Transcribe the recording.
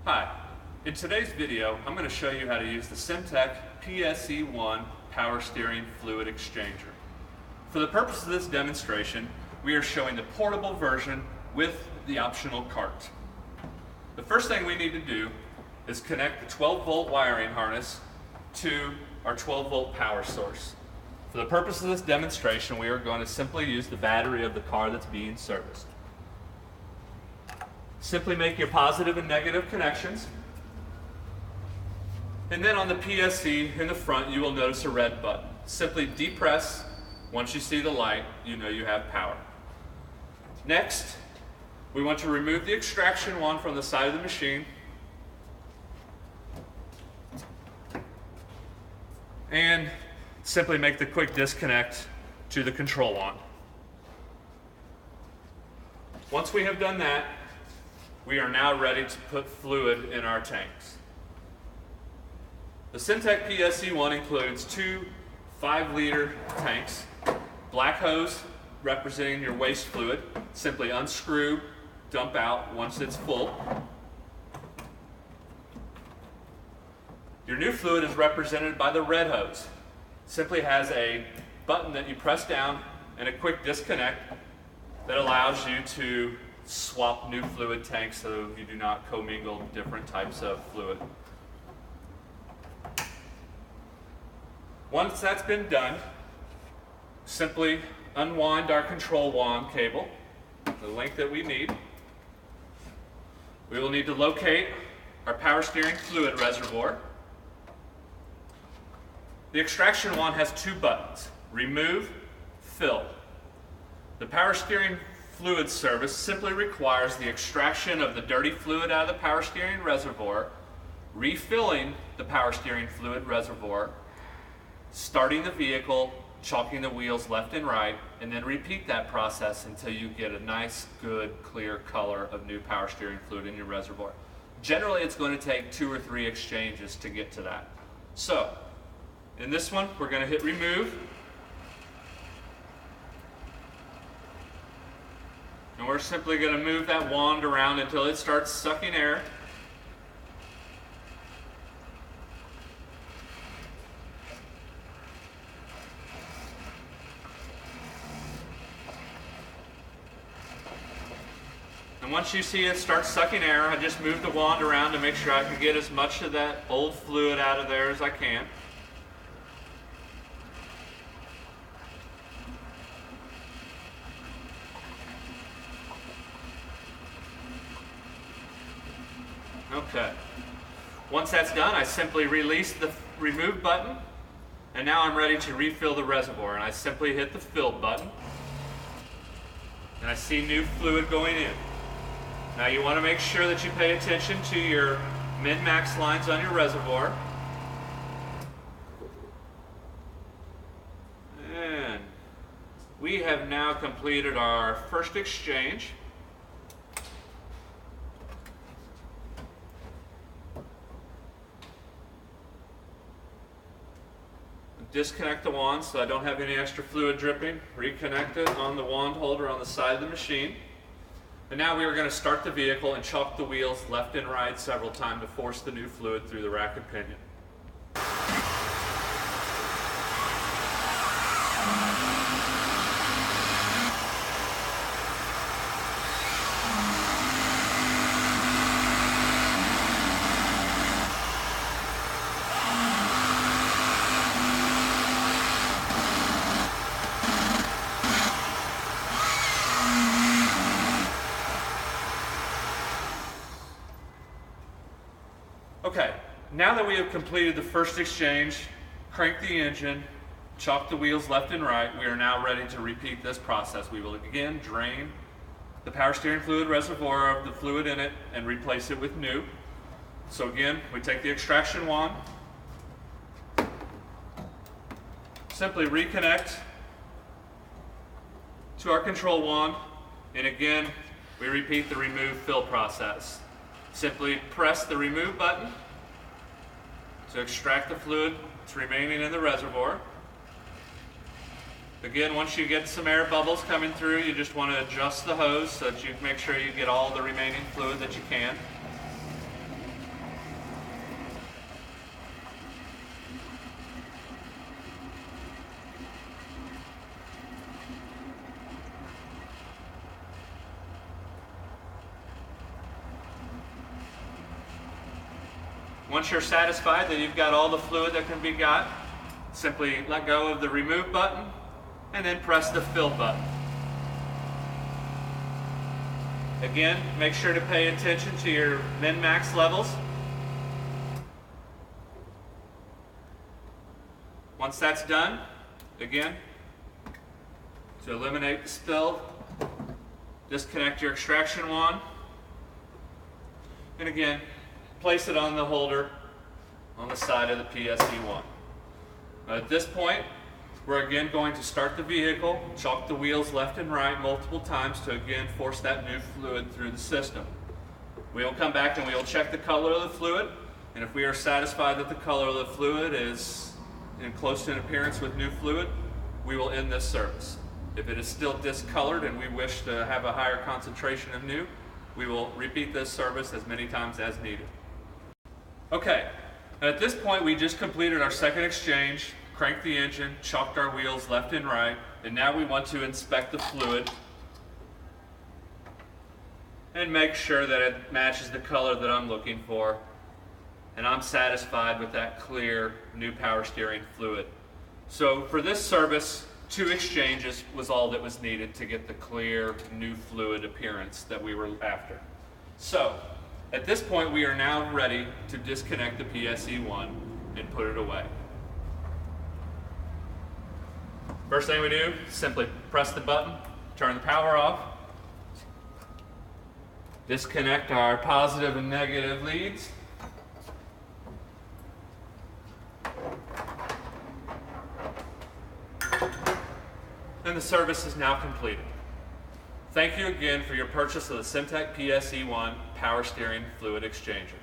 Hi, in today's video I'm going to show you how to use the Simtech PSE1 Power Steering Fluid Exchanger. For the purpose of this demonstration, we are showing the portable version with the optional cart. The first thing we need to do is connect the 12-volt wiring harness to our 12-volt power source. For the purpose of this demonstration, we are going to simply use the battery of the car that's being serviced. Simply make your positive and negative connections. And then on the PSE in the front, you will notice a red button. Simply depress. Once you see the light, you know you have power. Next, we want to remove the extraction wand from the side of the machine. And simply make the quick disconnect to the control wand. Once we have done that, we are now ready to put fluid in our tanks. The Simtech PSE1 includes two 5-liter tanks, black hose representing your waste fluid. Simply unscrew, dump out once it's full. Your new fluid is represented by the red hose. Simply has a button that you press down and a quick disconnect that allows you to swap new fluid tanks so you do not commingle different types of fluid. Once that's been done, simply unwind our control wand cable, the length that we need. We will need to locate our power steering fluid reservoir. The extraction wand has two buttons, remove, fill. The power steering fluid service simply requires the extraction of the dirty fluid out of the power steering reservoir, refilling the power steering fluid reservoir, starting the vehicle, chalking the wheels left and right, and then repeat that process until you get a nice, good, clear color of new power steering fluid in your reservoir. Generally, it's going to take 2 or 3 exchanges to get to that. So, in this one, we're going to hit remove. And we're simply going to move that wand around until it starts sucking air. And once you see it start sucking air, I just move the wand around to make sure I can get as much of that old fluid out of there as I can. Okay. Once that's done, I simply release the remove button, and now I'm ready to refill the reservoir. And I simply hit the fill button, and I see new fluid going in. Now you want to make sure that you pay attention to your min-max lines on your reservoir. And we have now completed our first exchange. Disconnect the wand so I don't have any extra fluid dripping. Reconnect it on the wand holder on the side of the machine. And now we are going to start the vehicle and chalk the wheels left and right several times to force the new fluid through the rack and pinion. Okay, now that we have completed the first exchange, crank the engine, chalk the wheels left and right, we are now ready to repeat this process. We will again drain the power steering fluid reservoir of the fluid in it and replace it with new. So again, we take the extraction wand, simply reconnect to our control wand, and again, we repeat the remove fill process. Simply press the remove button to extract the fluid that's remaining in the reservoir. Again, once you get some air bubbles coming through, you just want to adjust the hose so that you make sure you get all the remaining fluid that you can. Once you're satisfied that you've got all the fluid that can be got, simply let go of the remove button and then press the fill button. Again, make sure to pay attention to your min-max levels. Once that's done, again, to eliminate the spill, disconnect your extraction wand, and again, place it on the holder on the side of the PSE1. At this point, we're again going to start the vehicle, chalk the wheels left and right multiple times to again force that new fluid through the system. We will come back and we will check the color of the fluid, and if we are satisfied that the color of the fluid is close to an appearance with new fluid, we will end this service. If it is still discolored and we wish to have a higher concentration of new, we will repeat this service as many times as needed. Okay, at this point we just completed our second exchange, cranked the engine, chalked our wheels left and right, and now we want to inspect the fluid and make sure that it matches the color that I'm looking for, and I'm satisfied with that clear new power steering fluid. So for this service, 2 exchanges was all that was needed to get the clear new fluid appearance that we were after. So at this point we are now ready to disconnect the PSE1 and put it away. First thing we do, simply press the button, turn the power off, disconnect our positive and negative leads, and the service is now completed. Thank you again for your purchase of the Simtech PSE1 Power Steering Fluid Exchanger.